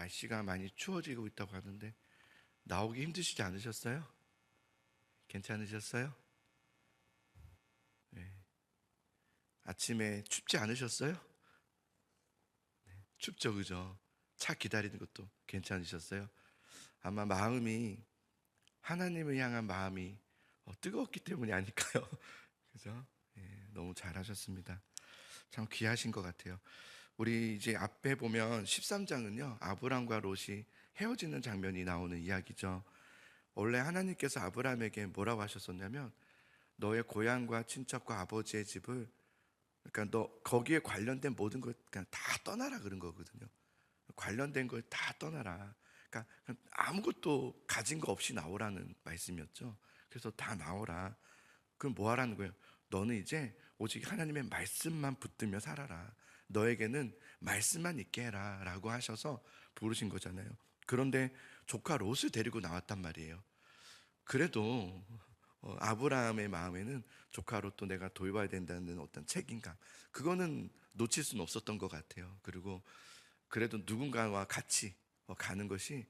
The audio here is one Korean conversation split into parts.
날씨가 많이 추워지고 있다고 하는데 나오기 힘드시지 않으셨어요? 괜찮으셨어요? 네. 아침에 춥지 않으셨어요? 춥죠, 그죠? 차 기다리는 것도 괜찮으셨어요? 아마 마음이 하나님을 향한 마음이 뜨거웠기 때문이 아닐까요? 그죠? 너무 잘하셨습니다. 참 귀하신 것 같아요. 우리 이제 앞에 보면 13장은요 아브람과 롯이 헤어지는 장면이 나오는 이야기죠. 원래 하나님께서 아브람에게 뭐라고 하셨었냐면 너의 고향과 친척과 아버지의 집을, 그러니까 너 거기에 관련된 모든 걸 그냥 다 떠나라 그런 거거든요. 관련된 걸 다 떠나라. 그러니까 아무것도 가진 거 없이 나오라는 말씀이었죠. 그래서 다 나오라. 그럼 뭐 하라는 거예요? 너는 이제 오직 하나님의 말씀만 붙들며 살아라. 너에게는 말씀만 있게 해라 라고 하셔서 부르신 거잖아요. 그런데 조카 롯을 데리고 나왔단 말이에요. 그래도 아브라함의 마음에는 조카 롯도 내가 돌봐야 된다는 어떤 책임감, 그거는 놓칠 수는 없었던 것 같아요. 그리고 그래도 누군가와 같이 가는 것이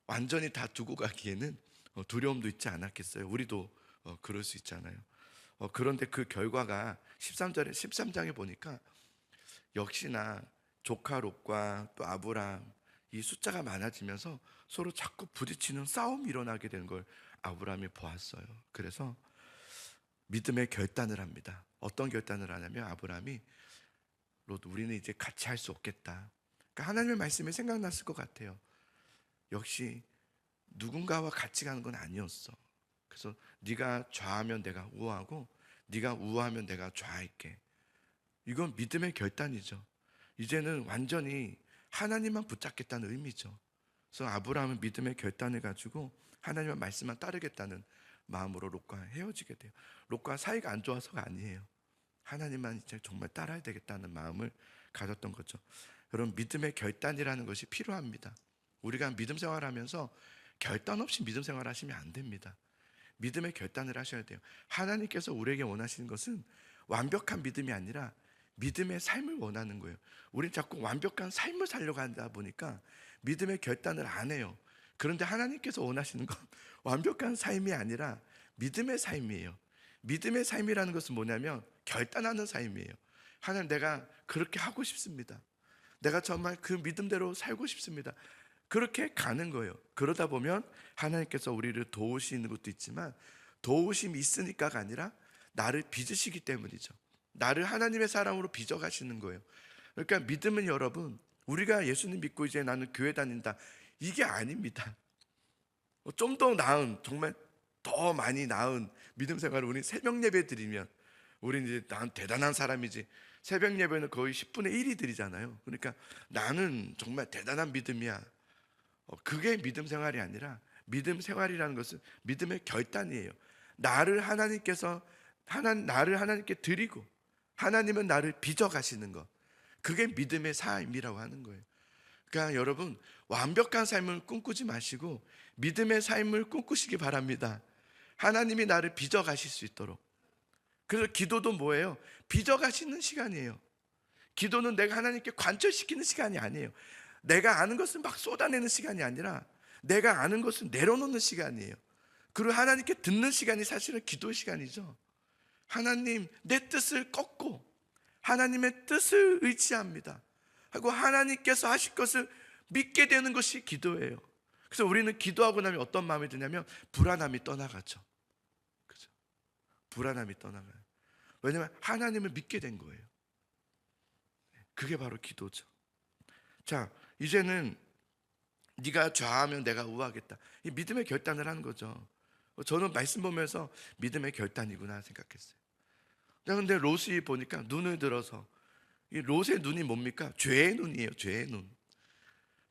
완전히 다 두고 가기에는 두려움도 있지 않았겠어요. 우리도 그럴 수 있잖아요. 그런데 그 결과가 13장에 보니까 역시나 조카 롯과 또 아브라함, 이 숫자가 많아지면서 서로 자꾸 부딪히는 싸움이 일어나게 되는 걸 아브라함이 보았어요. 그래서 믿음의 결단을 합니다. 어떤 결단을 하냐면 아브라함이 롯, 우리는 이제 같이 할 수 없겠다. 그러니까 하나님의 말씀이 생각났을 것 같아요. 역시 누군가와 같이 가는 건 아니었어. 그래서 네가 좌하면 내가 우하고 네가 우하면 내가 좌할게. 이건 믿음의 결단이죠. 이제는 완전히 하나님만 붙잡겠다는 의미죠. 그래서 아브라함은 믿음의 결단을 가지고 하나님의 말씀만 따르겠다는 마음으로 롯과 헤어지게 돼요. 롯과 사이가 안 좋아서가 아니에요. 하나님만 이제 정말 따라야 되겠다는 마음을 가졌던 거죠. 여러분, 믿음의 결단이라는 것이 필요합니다. 우리가 믿음 생활하면서 결단 없이 믿음 생활하시면 안 됩니다. 믿음의 결단을 하셔야 돼요. 하나님께서 우리에게 원하시는 것은 완벽한 믿음이 아니라 믿음의 삶을 원하는 거예요. 우린 자꾸 완벽한 삶을 살려고 하다 보니까 믿음의 결단을 안 해요. 그런데 하나님께서 원하시는 건 완벽한 삶이 아니라 믿음의 삶이에요. 믿음의 삶이라는 것은 뭐냐면 결단하는 삶이에요. 하나님, 내가 그렇게 하고 싶습니다. 내가 정말 그 믿음대로 살고 싶습니다. 그렇게 가는 거예요. 그러다 보면 하나님께서 우리를 도우시는 것도 있지만 도우심이 있으니까가 아니라 나를 빚으시기 때문이죠. 나를 하나님의 사람으로 빚어가시는 거예요. 그러니까 믿음은 여러분, 우리가 예수님 믿고 이제 나는 교회 다닌다, 이게 아닙니다. 좀 더 나은, 정말 더 많이 나은 믿음 생활을 우리 새벽 예배 드리면 우리는 이제 난 대단한 사람이지. 새벽 예배는 거의 10분의 1이 드리잖아요. 그러니까 나는 정말 대단한 믿음이야. 그게 믿음 생활이 아니라 믿음 생활이라는 것은 믿음의 결단이에요. 나를 하나님께 드리고 하나님은 나를 빚어 가시는 것, 그게 믿음의 삶이라고 하는 거예요. 그러니까 여러분, 완벽한 삶을 꿈꾸지 마시고 믿음의 삶을 꿈꾸시기 바랍니다. 하나님이 나를 빚어 가실 수 있도록. 그래서 기도도 뭐예요? 빚어 가시는 시간이에요. 기도는 내가 하나님께 관철시키는 시간이 아니에요. 내가 아는 것을 막 쏟아내는 시간이 아니라 내가 아는 것을 내려놓는 시간이에요. 그리고 하나님께 듣는 시간이 사실은 기도 시간이죠. 하나님, 내 뜻을 꺾고 하나님의 뜻을 의지합니다 하고 하나님께서 하실 것을 믿게 되는 것이 기도예요. 그래서 우리는 기도하고 나면 어떤 마음이 드냐면 불안함이 떠나가죠. 그죠? 불안함이 떠나가요. 왜냐하면 하나님을 믿게 된 거예요. 그게 바로 기도죠. 자, 이제는 네가 좌하면 내가 우하겠다, 이 믿음의 결단을 하는 거죠. 저는 말씀 보면서 믿음의 결단이구나 생각했어요. 그런데 롯이 보니까 눈을 들어서, 이 롯의 눈이 뭡니까? 죄의 눈이에요. 죄의 눈.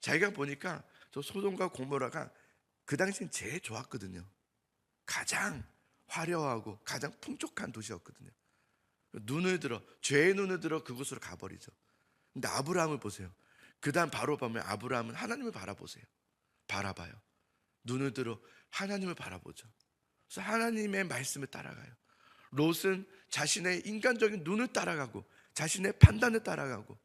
자기가 보니까 저 소돔과 고모라가 그 당시엔 제일 좋았거든요. 가장 화려하고 가장 풍족한 도시였거든요. 눈을 들어, 죄의 눈을 들어 그곳으로 가버리죠. 근데 아브라함을 보세요. 그 다음 바로 보면 아브라함은 하나님을 바라봐요. 눈을 들어 하나님을 바라보죠. 그래서 하나님의 말씀을 따라가요. 롯은 자신의 인간적인 눈을 따라가고 자신의 판단을 따라가고,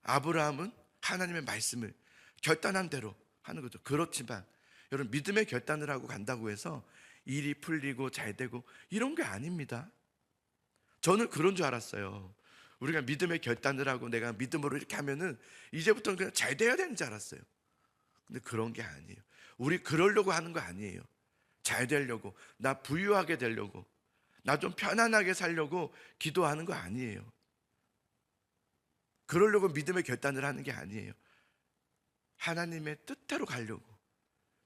아브라함은 하나님의 말씀을 결단한 대로 하는 거죠. 그렇지만 여러분, 믿음의 결단을 하고 간다고 해서 일이 풀리고 잘 되고 이런 게 아닙니다. 저는 그런 줄 알았어요. 우리가 믿음의 결단을 하고 내가 믿음으로 이렇게 하면은 이제부터는 그냥 잘 돼야 되는 줄 알았어요. 근데 그런 게 아니에요. 우리 그러려고 하는 거 아니에요. 잘 되려고, 나 부유하게 되려고, 나 좀 편안하게 살려고 기도하는 거 아니에요. 그러려고 믿음의 결단을 하는 게 아니에요. 하나님의 뜻대로 가려고,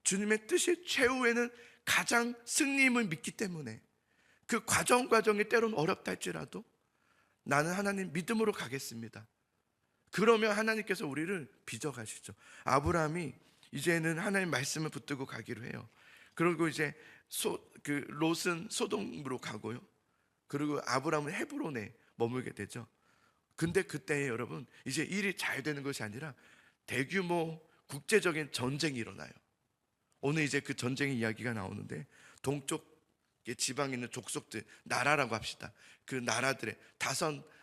주님의 뜻이 최후에는 가장 승리임을 믿기 때문에 그 과정이 때로는 어렵다 할지라도 나는 하나님 믿음으로 가겠습니다. 그러면 하나님께서 우리를 빚어가시죠. 아브라함이 이제는 하나님 말씀을 붙들고 가기로 해요. 그리고 이제 롯은 소돔으로 가고요. 그리고 아브라함은 헤브론에 머물게 되죠. 근데 그때 여러분, 이제 일이 잘 되는 것이 아니라 대규모 국제적인 전쟁이 일어나요. 오늘 이제 그 전쟁의 이야기가 나오는데, 동쪽 지방에 있는 족속들, 나라라고 합시다. 그 나라들의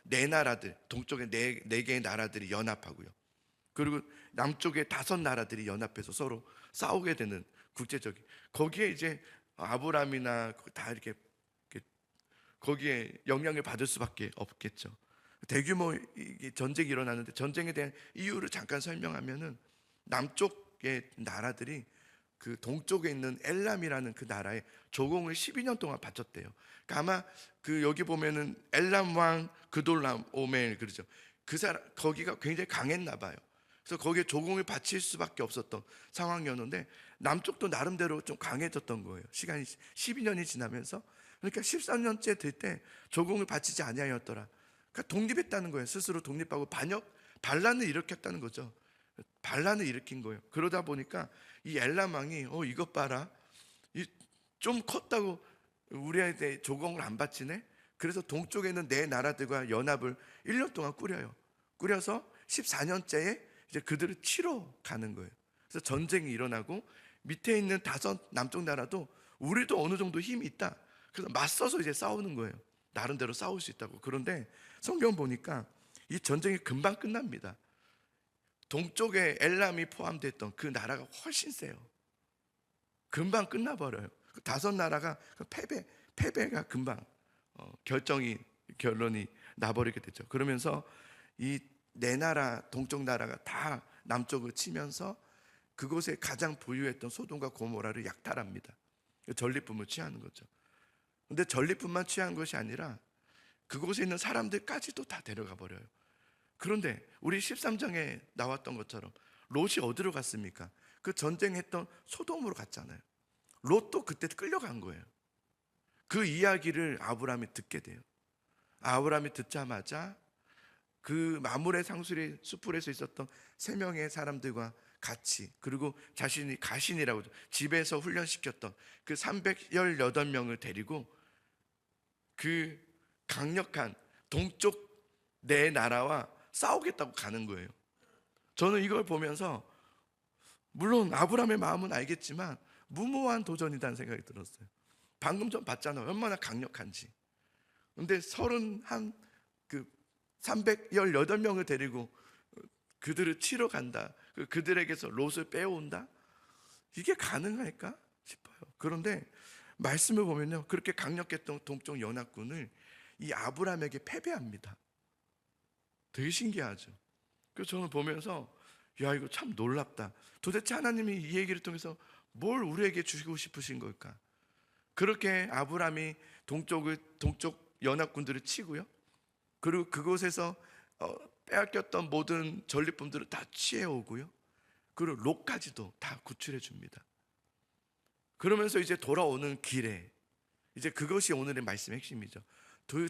네 나라들, 동쪽에 네 개의 나라들이 연합하고요. 그리고 남쪽에 5나라들이 연합해서 서로 싸우게 되는 국제적인, 거기에 이제 아브라함이나 다 이렇게 거기에 영향을 받을 수밖에 없겠죠. 대규모 전쟁이 일어나는데, 전쟁에 대한 이유를 잠깐 설명하면은, 남쪽의 나라들이 그 동쪽에 있는 엘람이라는 그 나라에 조공을 12년 동안 바쳤대요. 그러니까 아마 그 여기 보면은 엘람 왕 그돌람 오멜, 그러죠. 그 사람 거기가 굉장히 강했나 봐요. 그래서 거기에 조공을 바칠 수밖에 없었던 상황이었는데, 남쪽도 나름대로 좀 강해졌던 거예요. 시간이 12년이 지나면서. 그러니까 13년째 될 때 조공을 바치지 아니하였더라. 그러니까 독립했다는 거예요. 스스로 독립하고 반란을 일으켰다는 거죠. 반란을 일으킨 거예요. 그러다 보니까 이 엘람 왕이 이것 봐라, 좀 컸다고 우리한테 조공을 안 바치네. 그래서 동쪽에 있는 네 나라들과 연합을 1년 동안 꾸려서 14년째에 이제 그들을 치러 가는 거예요. 그래서 전쟁이 일어나고, 밑에 있는 5 남쪽 나라도 우리도 어느 정도 힘이 있다, 그래서 맞서서 이제 싸우는 거예요. 나름대로 싸울 수 있다고. 그런데 성경 보니까 이 전쟁이 금방 끝납니다. 동쪽에 엘람이 포함됐던 그 나라가 훨씬 세요. 금방 끝나버려요. 그 5나라가 패배가 금방 결론이 나버리게 되죠. 그러면서 이 네 나라, 동쪽 나라가 다 남쪽을 치면서 그곳에 가장 부유했던 소돔과 고모라를 약탈합니다. 전리품을 취하는 거죠. 근데 전리품만 취한 것이 아니라 그곳에 있는 사람들까지도 다 데려가 버려요. 그런데 우리 13장에 나왔던 것처럼 롯이 어디로 갔습니까? 그 전쟁했던 소돔으로 갔잖아요. 롯도 그때 끌려간 거예요. 그 이야기를 아브라함이 듣게 돼요. 아브라함이 듣자마자 그 마므레 상수리 수풀에서 있었던 3명의 사람들과 같이, 그리고 자신이 가신이라고 집에서 훈련시켰던 그 318명을 데리고 그 강력한 동쪽 네 나라와 싸우겠다고 가는 거예요. 저는 이걸 보면서, 물론 아브라함의 마음은 알겠지만 무모한 도전이라는 생각이 들었어요. 방금 전 봤잖아요, 얼마나 강력한지. 근데 318명을 데리고 그들을 치러 간다, 그들에게서 롯을 빼온다, 이게 가능할까 싶어요. 그런데 말씀을 보면요, 그렇게 강력했던 동쪽 연합군을 이 아브라함에게 패배합니다. 되게 신기하죠. 그래서 저는 보면서, 야, 이거 참 놀랍다. 도대체 하나님이 이 얘기를 통해서 뭘 우리에게 주시고 싶으신 걸까? 그렇게 아브라함이 동쪽 연합군들을 치고요, 그리고 그곳에서 빼앗겼던 모든 전리품들을 다 취해오고요, 그리고 롯까지도 다 구출해 줍니다. 그러면서 이제 돌아오는 길에, 이제 그것이 오늘의 말씀의 핵심이죠.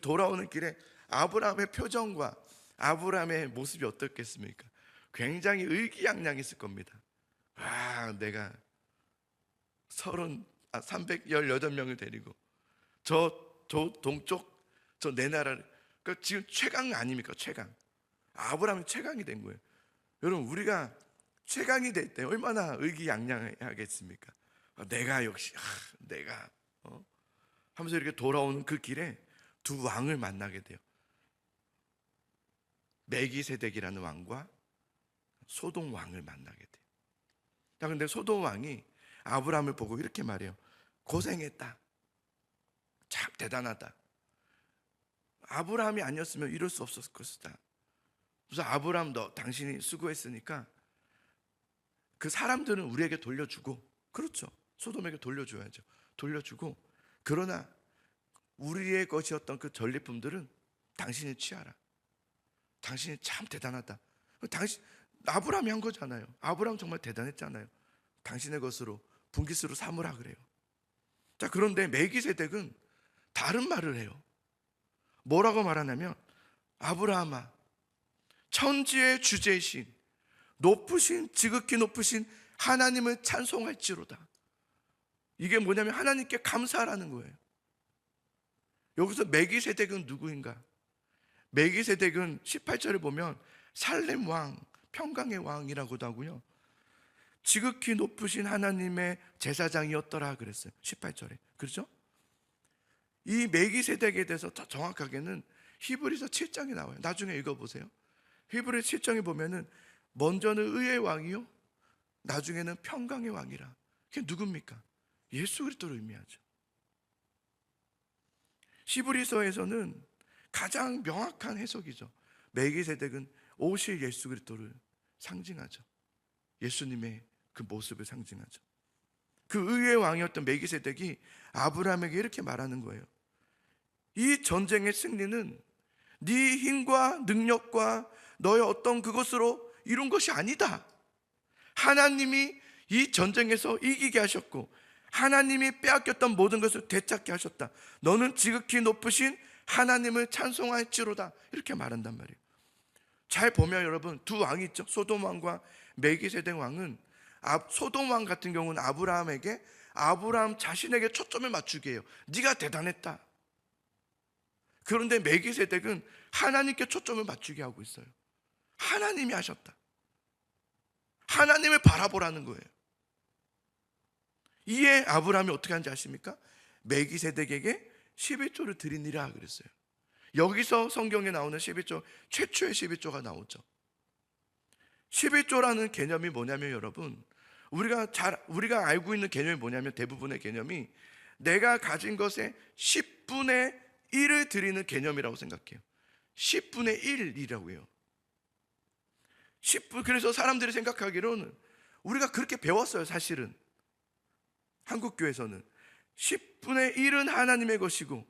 돌아오는 길에 아브라함의 표정과 아브라함의 모습이 어떻겠습니까? 굉장히 의기양양했을 겁니다. 내가 318명을 데리고 저 동쪽 저 내 나라를, 그러니까 지금 최강 아닙니까? 최강. 아브라함이 최강이 된 거예요. 여러분, 우리가 최강이 될 때 얼마나 의기양양하겠습니까? 내가 역시 내가 하면서 이렇게 돌아오는 그 길에 2 왕을 만나게 돼요. 멜기세덱이라는 왕과 소돔 왕을 만나게 돼요. 자, 근데 소돔 왕이 아브라함을 보고 이렇게 말해요. 고생했다. 참 대단하다. 아브라함이 아니었으면 이럴 수 없었을 것이다. 그래서 아브라함, 당신이 수고했으니까 그 사람들은 우리에게 돌려주고, 그렇죠, 소돔에게 돌려줘야죠. 돌려주고, 그러나 우리의 것이었던 그 전리품들은 당신이 취하라. 당신이 참 대단하다. 아브라함이 한 거잖아요. 아브라함 정말 대단했잖아요. 당신의 것으로 분깃으로 삼으라 그래요. 자, 그런데 멜기세덱은 다른 말을 해요. 뭐라고 말하냐면, 아브라함아, 천지의 주제이신 높으신, 지극히 높으신 하나님을 찬송할지로다. 이게 뭐냐면 하나님께 감사하라는 거예요. 여기서 멜기세덱은 누구인가? 멜기세덱은 18절에 보면 살렘 왕, 평강의 왕이라고도 하고요, 지극히 높으신 하나님의 제사장이었더라 그랬어요. 18절에. 그렇죠? 이 멜기세덱에 대해서 더 정확하게는 히브리서 7장에 나와요. 나중에 읽어보세요. 히브리 7장에 보면은 먼저는 의의 왕이요, 나중에는 평강의 왕이라. 그게 누굽니까? 예수 그리스도를 의미하죠. 히브리서에서는 가장 명확한 해석이죠. 멜기세덱은 오실 예수 그리스도를 상징하죠. 예수님의 그 모습을 상징하죠. 그 의의 왕이었던 멜기세덱이 아브라함에게 이렇게 말하는 거예요. 이 전쟁의 승리는 네 힘과 능력과 너의 어떤 그것으로 이룬 것이 아니다. 하나님이 이 전쟁에서 이기게 하셨고 하나님이 빼앗겼던 모든 것을 되찾게 하셨다. 너는 지극히 높으신 하나님을 찬송할지로다. 이렇게 말한단 말이에요. 잘 보면 여러분, 두 왕이 있죠. 소돔 왕과 멜기세덱 왕은, 소돔 왕 같은 경우는 아브라함 자신에게 초점을 맞추게 해요. 네가 대단했다. 그런데 멜기세덱은 하나님께 초점을 맞추게 하고 있어요. 하나님이 하셨다. 하나님을 바라보라는 거예요. 이에 아브라함이 어떻게 하는지 아십니까? 멜기세덱에게 11조를 드리니라 그랬어요. 여기서 성경에 나오는 11조, 최초의 11조가 나오죠. 11조라는 개념이 뭐냐면 여러분, 우리가 알고 있는 개념이 뭐냐면, 대부분의 개념이 내가 가진 것의 10분의 1을 드리는 개념이라고 생각해요. 10분의 1이라고 해요. 10분. 그래서 사람들이 생각하기로는, 우리가 그렇게 배웠어요. 사실은 한국교회에서는 10분의 1은 하나님의 것이고,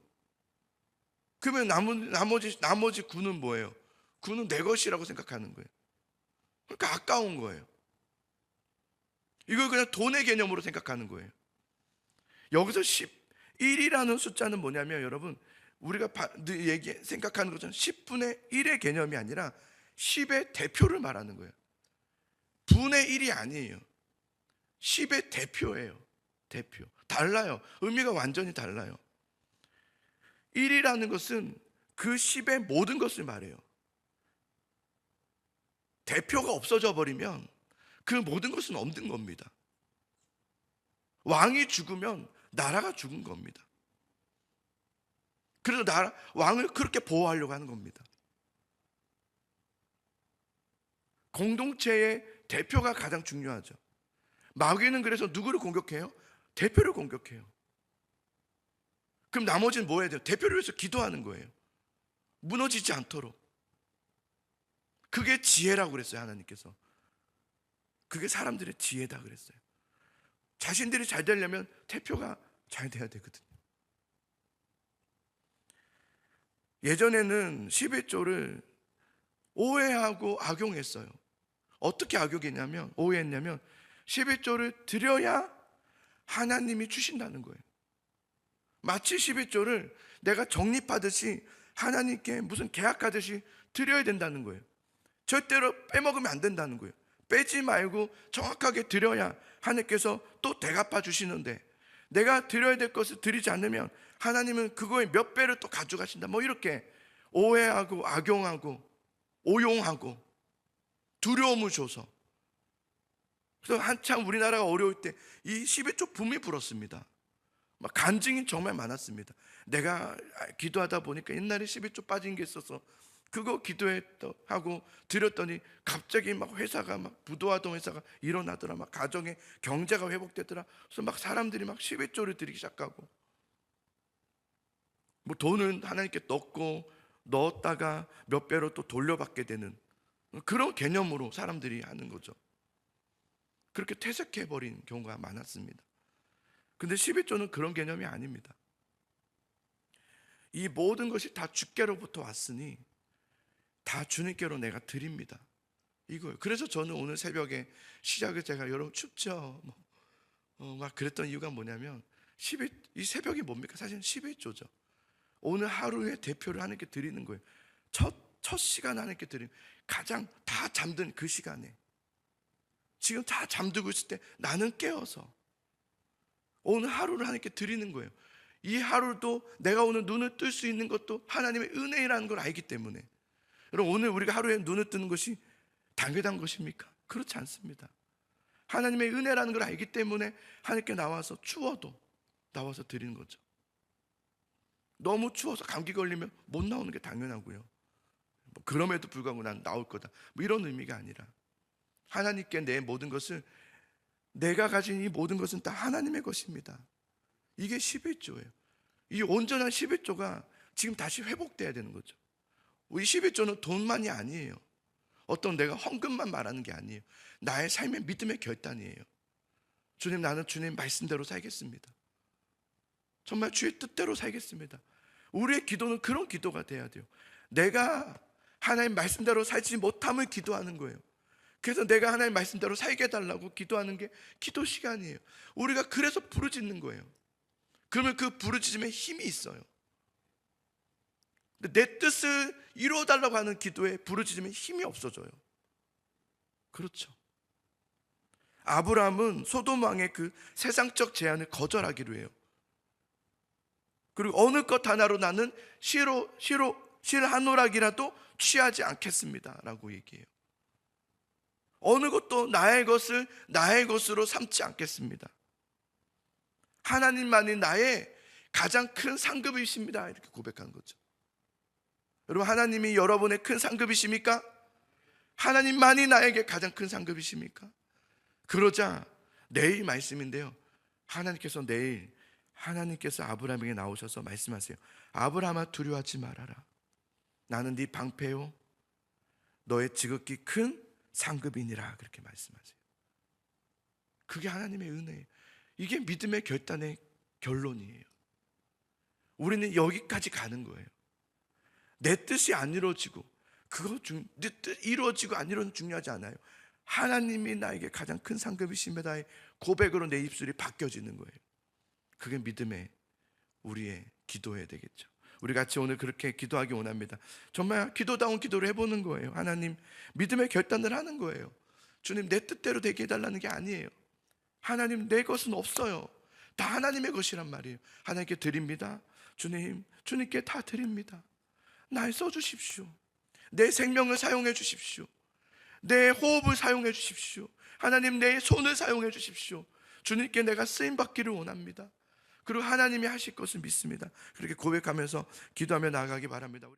그러면 나머지 9는 뭐예요? 9는 내 것이라고 생각하는 거예요. 그러니까 아까운 거예요. 이걸 그냥 돈의 개념으로 생각하는 거예요. 여기서 11이라는 숫자는 뭐냐면 여러분, 우리가 생각하는 것처럼 10분의 1의 개념이 아니라 10의 대표를 말하는 거예요. 분의 1이 아니에요. 10의 대표예요. 대표. 달라요. 의미가 완전히 달라요. 1이라는 것은 그 10의 모든 것을 말해요. 대표가 없어져 버리면 그 모든 것은 없는 겁니다. 왕이 죽으면 나라가 죽은 겁니다. 그래서 왕을 그렇게 보호하려고 하는 겁니다. 공동체의 대표가 가장 중요하죠. 마귀는 그래서 누구를 공격해요? 대표를 공격해요. 그럼 나머지는 뭐 해야 돼요? 대표를 위해서 기도하는 거예요. 무너지지 않도록. 그게 지혜라고 그랬어요. 하나님께서. 그게 사람들의 지혜다 그랬어요. 자신들이 잘 되려면 대표가 잘 돼야 되거든요. 예전에는 11조를 오해하고 악용했어요. 어떻게 오해했냐면 11조를 드려야 하나님이 주신다는 거예요. 마치 11조를 내가 적립하듯이 하나님께 무슨 계약하듯이 드려야 된다는 거예요. 절대로 빼먹으면 안 된다는 거예요. 빼지 말고 정확하게 드려야 하나님께서 또 대갚아 주시는데, 내가 드려야 될 것을 드리지 않으면 하나님은 그거의 몇 배를 또 가져가신다. 뭐 이렇게 오해하고 악용하고 오용하고 두려움을 줘서, 그래서 한참 우리나라가 어려울 때 이 11조 붐이 불었습니다. 막 간증이 정말 많았습니다. 내가 기도하다 보니까 옛날에 11조 빠진 게 있어서 그거 기도하고 드렸더니 갑자기 막 회사가 막 부도하던 회사가 일어나더라. 막 가정의 경제가 회복되더라. 그래서 막 사람들이 막 11조를 드리기 시작하고, 뭐 돈은 하나님께 넣었다가 몇 배로 또 돌려받게 되는 그런 개념으로 사람들이 하는 거죠. 그렇게 퇴색해버린 경우가 많았습니다. 근데 11조는 그런 개념이 아닙니다. 이 모든 것이 다 주께로부터 왔으니 다 주님께로 내가 드립니다, 이거예요. 그래서 저는 오늘 새벽에 시작을 제가 여러분 춥죠? 막 그랬던 이유가 뭐냐면 이 새벽이 뭡니까? 사실 11조죠. 오늘 하루의 대표를 하나님께 드리는 거예요. 첫 시간 하나님께 드리는, 가장 다 잠든 그 시간에, 지금 다 잠들고 있을 때 나는 깨어서 오늘 하루를 하나님께 드리는 거예요. 이 하루도 내가 오늘 눈을 뜰 수 있는 것도 하나님의 은혜라는 걸 알기 때문에. 여러분, 오늘 우리가 하루에 눈을 뜨는 것이 당연한 것입니까? 그렇지 않습니다. 하나님의 은혜라는 걸 알기 때문에 하나님께 나와서 추워도 나와서 드리는 거죠. 너무 추워서 감기 걸리면 못 나오는 게 당연하고요. 그럼에도 불구하고 난 나올 거다, 뭐 이런 의미가 아니라, 하나님께 내 모든 것을, 내가 가진 이 모든 것은 다 하나님의 것입니다. 이게 11조예요. 이 온전한 11조가 지금 다시 회복돼야 되는 거죠. 이 11조는 돈만이 아니에요. 어떤 내가 헌금만 말하는 게 아니에요. 나의 삶의 믿음의 결단이에요. 주님, 나는 주님 말씀대로 살겠습니다. 정말 주의 뜻대로 살겠습니다. 우리의 기도는 그런 기도가 돼야 돼요. 내가 하나님 말씀대로 살지 못함을 기도하는 거예요. 그래서 내가 하나님 말씀대로 살게 해달라고 기도하는 게 기도 시간이에요. 우리가 그래서 부르짖는 거예요. 그러면 그 부르짖음에 힘이 있어요. 근데 내 뜻을 이루어달라고 하는 기도에 부르짖음에 힘이 없어져요. 그렇죠. 아브라함은 소돔 왕의 그 세상적 제안을 거절하기로 해요. 그리고 어느 것 하나로 나는 실 한 오락이라도 취하지 않겠습니다 라고 얘기해요. 어느 것도 나의 것을 나의 것으로 삼지 않겠습니다. 하나님만이 나의 가장 큰 상급이십니다, 이렇게 고백한 거죠. 여러분, 하나님이 여러분의 큰 상급이십니까? 하나님만이 나에게 가장 큰 상급이십니까? 그러자 내일 말씀인데요, 하나님께서 아브라함에게 나오셔서 말씀하세요. 아브라함아, 두려워하지 말아라. 나는 네 방패요 너의 지극히 큰 상급이니라, 그렇게 말씀하세요. 그게 하나님의 은혜예요. 이게 믿음의 결단의 결론이에요. 우리는 여기까지 가는 거예요. 내 뜻이 안 이루어지고 내 뜻 이루어지고 안 이루어지는 중요하지 않아요. 하나님이 나에게 가장 큰 상급이십니다의 고백으로 내 입술이 바뀌어지는 거예요. 그게 믿음의 우리의 기도해야 되겠죠. 우리 같이 오늘 그렇게 기도하기 원합니다. 정말 기도다운 기도를 해보는 거예요. 하나님, 믿음의 결단을 하는 거예요. 주님, 내 뜻대로 되게 해달라는 게 아니에요. 하나님, 내 것은 없어요. 다 하나님의 것이란 말이에요. 하나님께 드립니다. 주님, 주님께 다 드립니다. 날 써주십시오. 내 생명을 사용해 주십시오. 내 호흡을 사용해 주십시오. 하나님, 내 손을 사용해 주십시오. 주님께 내가 쓰임받기를 원합니다. 그리고 하나님이 하실 것을 믿습니다. 그렇게 고백하면서 기도하며 나아가기 바랍니다.